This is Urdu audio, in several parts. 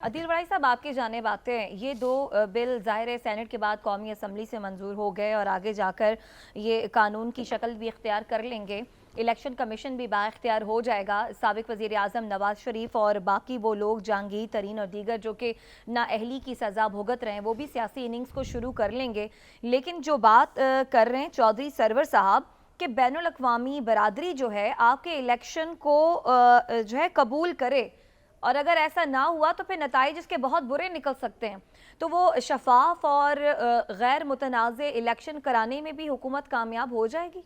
عدیل بڑائی صاحب، آپ کی جانب آتے ہیں، یہ دو بل ظاہر ہے سینٹ کے بعد قومی اسمبلی سے منظور ہو گئے اور آگے جا کر یہ قانون کی شکل بھی اختیار کر لیں گے. الیکشن کمیشن بھی با اختیار ہو جائے گا. سابق وزیر اعظم نواز شریف اور باقی وہ لوگ جہانگیر ترین اور دیگر جو کہ نااہلی کی سزا بھگت رہے ہیں وہ بھی سیاسی اننگز کو شروع کر لیں گے. لیکن جو بات کر رہے ہیں چودھری سرور صاحب کہ بین الاقوامی برادری جو ہے آپ کے الیکشن کو جو ہے قبول کرے، اور اگر ایسا نہ ہوا تو پھر نتائج اس کے بہت برے نکل سکتے ہیں، تو وہ شفاف اور غیر متنازع الیکشن کرانے میں بھی حکومت کامیاب ہو جائے گی؟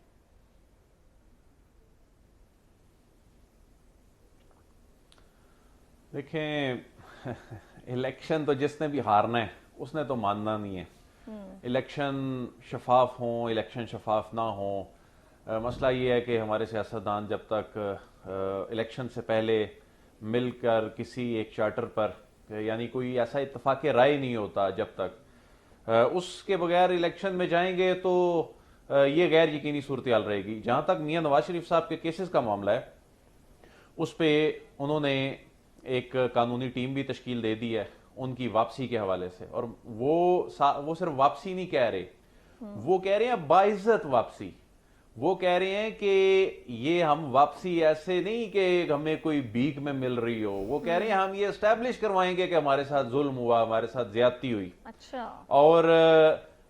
دیکھیں، الیکشن تو جس نے بھی ہارنا ہے اس نے تو ماننا نہیں ہے. الیکشن شفاف ہوں، الیکشن شفاف نہ ہوں، مسئلہ یہ ہے کہ ہمارے سیاستدان جب تک الیکشن سے پہلے مل کر کسی ایک چارٹر پر یعنی کوئی ایسا اتفاق رائے نہیں ہوتا، جب تک اس کے بغیر الیکشن میں جائیں گے تو یہ غیر یقینی صورتحال رہے گی. جہاں تک میاں نواز شریف صاحب کے کیسز کا معاملہ ہے، اس پہ انہوں نے ایک قانونی ٹیم بھی تشکیل دے دی ہے ان کی واپسی کے حوالے سے. اور وہ صرف واپسی نہیں کہہ رہے، وہ کہہ رہے ہیں باعزت واپسی. وہ کہہ رہے ہیں کہ یہ ہم واپسی ایسے نہیں کہ ہمیں کوئی بھیک میں مل رہی ہو، وہ کہہ رہے ہیں ہم یہ اسٹیبلش کروائیں گے کہ ہمارے ساتھ ظلم ہوا، ہمارے ساتھ زیادتی ہوئی. اچھا. اور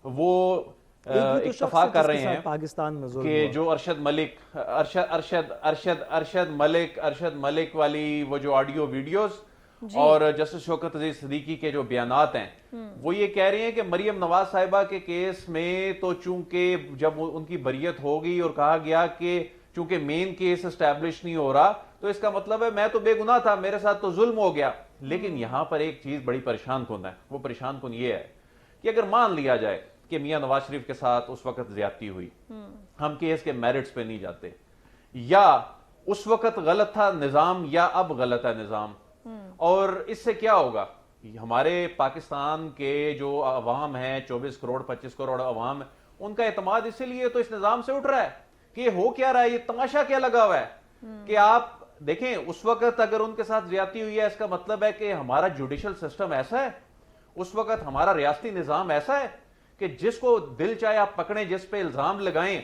وہ اتفاق کر رہے ہیں پاکستان میں کہ جو ارشد ملک والی وہ جو آڈیو ویڈیوز اور جسٹس شوکت عزیز صدیقی کے جو بیانات ہیں، وہ یہ کہہ رہے ہیں کہ مریم نواز صاحبہ کے کیس میں تو چونکہ جب ان کی بریت ہو گئی اور کہا گیا کہ چونکہ مین کیس اسٹیبلش نہیں ہو رہا تو اس کا مطلب ہے میں تو بے گناہ تھا، میرے ساتھ تو ظلم ہو گیا. لیکن یہاں پر ایک چیز بڑی پریشان کن ہے، وہ پریشان کن یہ ہے کہ اگر مان لیا جائے کہ میاں نواز شریف کے ساتھ اس وقت زیادتی ہوئی، ہم کیس کے میرٹس پہ نہیں جاتے، یا اس وقت غلط تھا نظام یا اب غلط ہے نظام، اور اس سے کیا ہوگا؟ ہمارے پاکستان کے جو عوام ہیں، 24 کروڑ 25 کروڑ عوام، ان کا اعتماد اسی لیے تو اس نظام سے اٹھ رہا ہے کہ یہ ہو کیا رہا ہے، یہ تماشا کیا لگا ہوا ہے. کہ آپ دیکھیں اس وقت اگر ان کے ساتھ زیادتی ہوئی ہے، اس کا مطلب ہے کہ ہمارا جوڈیشل سسٹم ایسا ہے، اس وقت ہمارا ریاستی نظام ایسا ہے کہ جس کو دل چاہے آپ پکڑیں، جس پہ الزام لگائیں،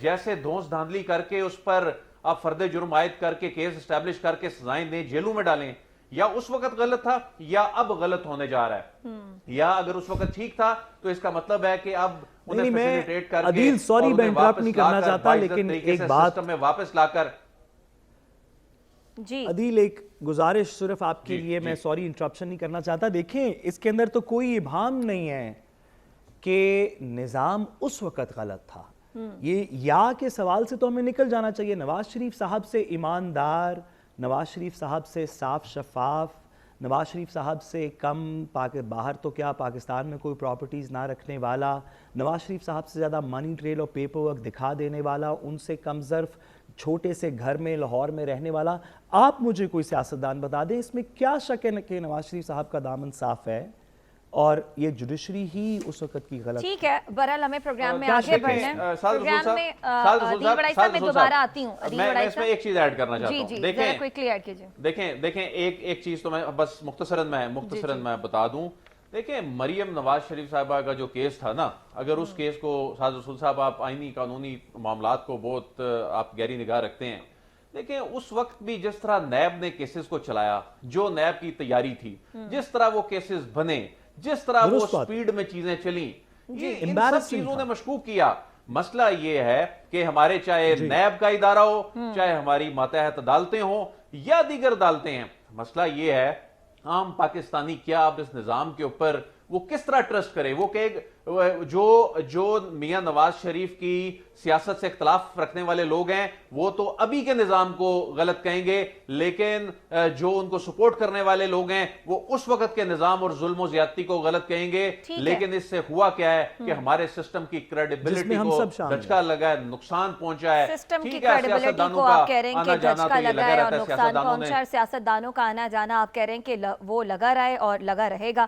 جیسے دھونس دھاندلی کر کے اس پر آپ فرد جرم عائد کر کے کیس اسٹیبلش کر کے سزائیں دیں، جیلوں میں ڈالیں. یا اس وقت غلط تھا یا اب غلط ہونے جا رہا ہے، یا اگر اس وقت ٹھیک تھا تو اس کا مطلب ہے کہ اب انہیں فیسیلیٹیٹ کر کے عدیل سوری میں انٹرپٹ نہیں کرنا چاہتا، لیکن ایک بات سسٹم میں واپس لا کر. جی عدیل، ایک گزارش صرف آپ کے لیے، میں سوری انٹرپشن نہیں کرنا چاہتا. دیکھیں اس کے اندر تو کوئی ابہام نہیں ہے کہ نظام اس وقت غلط تھا. یہ یا کے سوال سے تو ہمیں نکل جانا چاہیے. نواز شریف صاحب سے ایماندار، نواز شریف صاحب سے صاف شفاف، نواز شریف صاحب سے کم باہر تو کیا پاکستان میں کوئی پراپرٹیز نہ رکھنے والا، نواز شریف صاحب سے زیادہ منی ٹریل اور پیپر ورک دکھا دینے والا، ان سے کم ظرف چھوٹے سے گھر میں لاہور میں رہنے والا. آپ مجھے کوئی سیاستدان بتا دیں اس میں کیا شک ہے کہ نواز شریف صاحب کا دامن صاف ہے اور یہ جوڈیشری ہی اس وقت کی غلط. ٹھیک ہے، بہرحال ہمیں پروگرام میں آگے بڑھنا ہے. پروگرام میں عدیل بڑائی صاحب میں دوبارہ آتی ہوں. میں اس میں ایک چیز ایڈ کرنا چاہتا ہوں. جی ذرا کوئکلی ایڈ کیجئے. دیکھیں ایک چیز تو میں بس مختصراً میں بتا دوں. دیکھیں مریم نواز شریف صاحبہ کا جو کیس تھا نا، اگر اس کیس کو ساز رسول صاحب آپ آئینی قانونی معاملات کو بہت آپ گہری نگاہ رکھتے ہیں، دیکھیں اس وقت بھی جس طرح نیب نے کیسز کو چلایا، جو نیب کی تیاری تھی، جس طرح وہ کیسز بنے، جس طرح وہ سپیڈ میں چیزیں چلیں، یہ ان سب چیزوں نے مشکوک کیا. مسئلہ یہ ہے کہ ہمارے چاہے نیب کا ادارہ ہو، چاہے ہماری ماتحت عدالتیں ہوں یا دیگر عدالتیں ہیں، مسئلہ یہ ہے عام پاکستانی کیا اب اس نظام کے اوپر وہ کس طرح ٹرسٹ کرے. وہ کہ جو میاں نواز شریف کی سیاست سے اختلاف رکھنے والے لوگ ہیں وہ تو ابھی کے نظام کو غلط کہیں گے، لیکن جو ان کو سپورٹ کرنے والے لوگ ہیں وہ اس وقت کے نظام اور ظلم و زیادتی کو غلط کہیں گے. لیکن اس سے ہوا کیا ہے کہ ہمارے سسٹم کی کریڈیبلٹی کو دھچکا لگا ہے، نقصان پہنچا ہے. سسٹم کی کریڈیبلٹی کو آپ کہہ رہے ہیں کہ دھچکا لگا ہے اور نقصان پہنچا ہے. سیاستدانوں کا آنا جانا آپ کہہ رہے ہیں کہ وہ لگا رہا ہے اور لگا رہے گا.